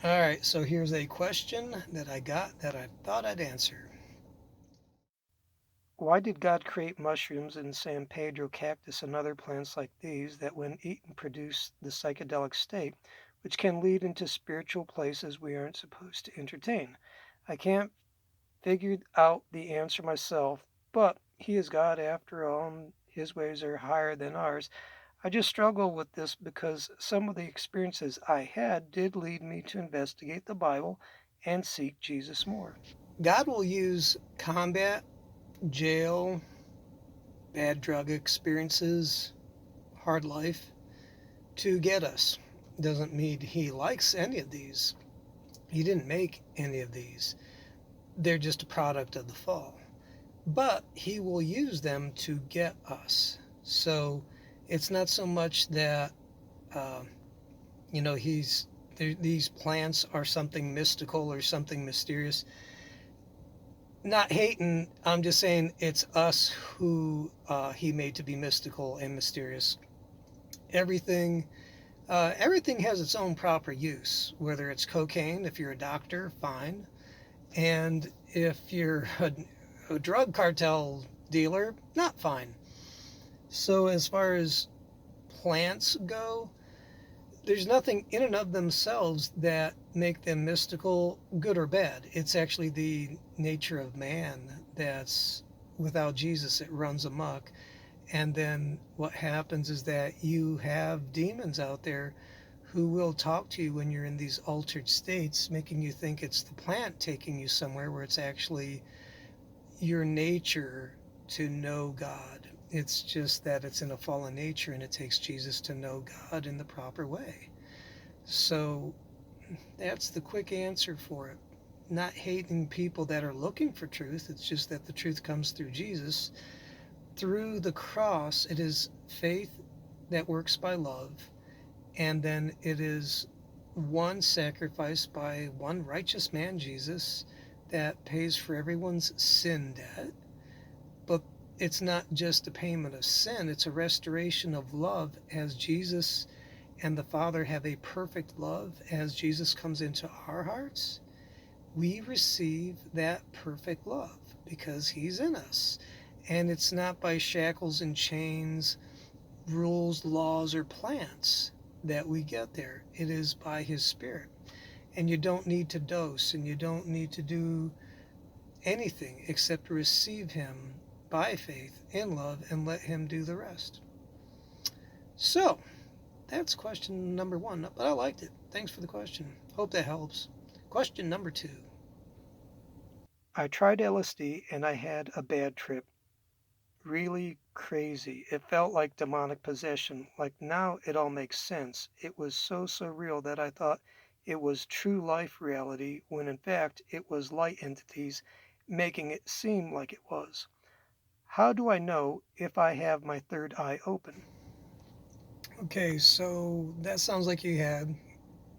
All right, so here's a question that I got that I thought I'd answer. Why did God create mushrooms and San Pedro cactus and other plants like these that, when eaten, produce the psychedelic state, which can lead into spiritual places we aren't supposed to entertain? I can't figure out the answer myself, but He is God after all, and His ways are higher than ours. I just struggle with this because some of the experiences I had did lead me to investigate the Bible and seek Jesus more. God will use combat, jail, bad drug experiences, hard life to get us. Doesn't mean He likes any of these. He didn't make any of these. They're just a product of the fall. But He will use them to get us. So it's not so much that uh, He's these plants are something mystical or something mysterious. Not hating, I'm just saying it's us who He made to be mystical and mysterious. Everything everything has its own proper use. Whether it's cocaine, if you're a doctor, fine, and if you're a drug cartel dealer, not fine. So as far as plants go, there's nothing in and of themselves that make them mystical, good or bad. It's actually the nature of man that's, without Jesus, it runs amok. And then what happens is that you have demons out there who will talk to you when you're in these altered states, making you think it's the plant taking you somewhere where it's actually your nature to know God. It's just that it's in a fallen nature and it takes Jesus to know God in the proper way. So that's the quick answer for it. Not hating people that are looking for truth, it's just that the truth comes through Jesus. Through the cross, it is faith that works by love, and then it is one sacrifice by one righteous man, Jesus, that pays for everyone's sin debt. But it's not just a payment of sin, it's a restoration of love as Jesus and the Father have a perfect love. As Jesus comes into our hearts, we receive that perfect love because He's in us. And it's not by shackles and chains, rules, laws, or plants that we get there. It is by His Spirit. And you don't need to dose and you don't need to do anything except receive Him by faith in love and let Him do the rest. So, that's question number one, but I liked it. Thanks for the question. Hope that helps. Question number two. I tried LSD and I had a bad trip. Really crazy. It felt like demonic possession. Like now it all makes sense. It was so surreal that I thought it was true life reality when in fact it was light entities making it seem like it was. How do I know if I have my third eye open? Okay, so that sounds like you had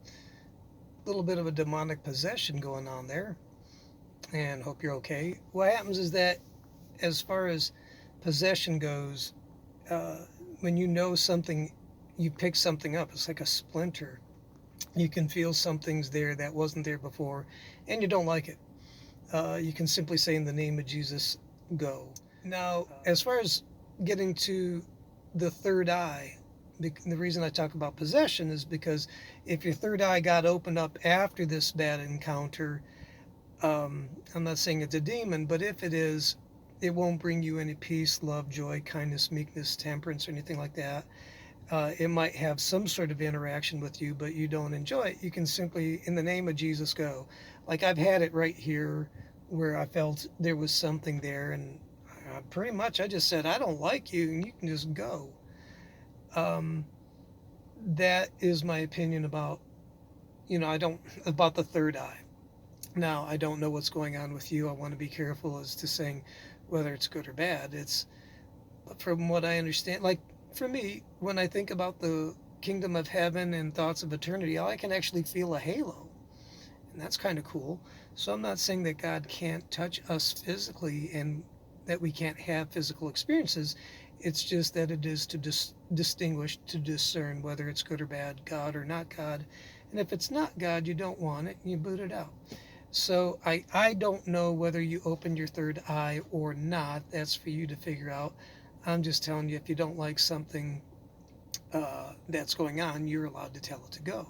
a little bit of a demonic possession going on there, and hope you're okay. What happens is that, as far as possession goes, uh, when you know something, you pick something up. It's like a splinter. You can feel something's there that wasn't there before, and you don't like it. You can simply say, in the name of Jesus, go. Now, as far as getting to the third eye, the reason I talk about possession is because if your third eye got opened up after this bad encounter, I'm not saying it's a demon, but if it is, it won't bring you any peace, love, joy, kindness, meekness, temperance, or anything like that. It might have some sort of interaction with you, but you don't enjoy it. You can simply, in the name of Jesus, go. Like I've had it right here where I felt there was something there, and pretty much I just said, I don't like you, and you can just go. Um, that is my opinion about, I don't, about the third eye. Now, I don't know what's going on with you. I want to be careful as to saying whether it's good or bad. It's, from what I understand, like for me, when I think about the kingdom of heaven and thoughts of eternity, I can actually feel a halo. And that's kind of cool. So I'm not saying that God can't touch us physically and that we can't have physical experiences. It's just that it is to distinguish, to discern whether it's good or bad, God or not God. And if it's not God, you don't want it, and you boot it out. So I don't know whether you opened your third eye or not. That's for you to figure out. I'm just telling you, if you don't like something that's going on, you're allowed to tell it to go.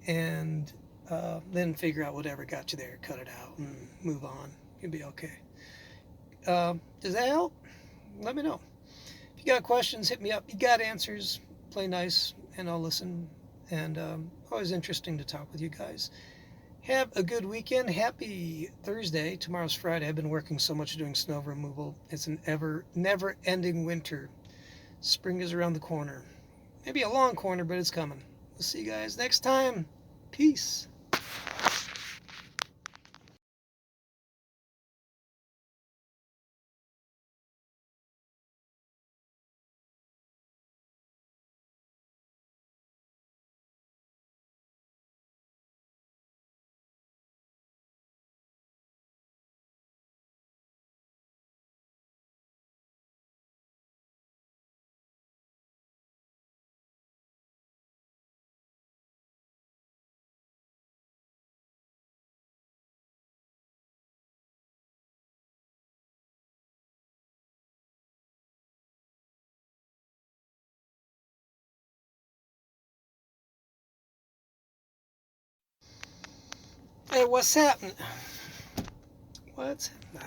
And then figure out whatever got you there, cut it out, and move on. You'll be okay. Does that help? Let me know. If you got questions, hit me up. You got answers, play nice, and I'll listen. And always interesting to talk with you guys. Have a good weekend. Happy Thursday. Tomorrow's Friday. I've been working so much doing snow removal. It's an never ending winter. Spring is around the corner. Maybe a long corner, but it's coming. We'll see you guys next time. Peace. Hey, what's happening? What's nah.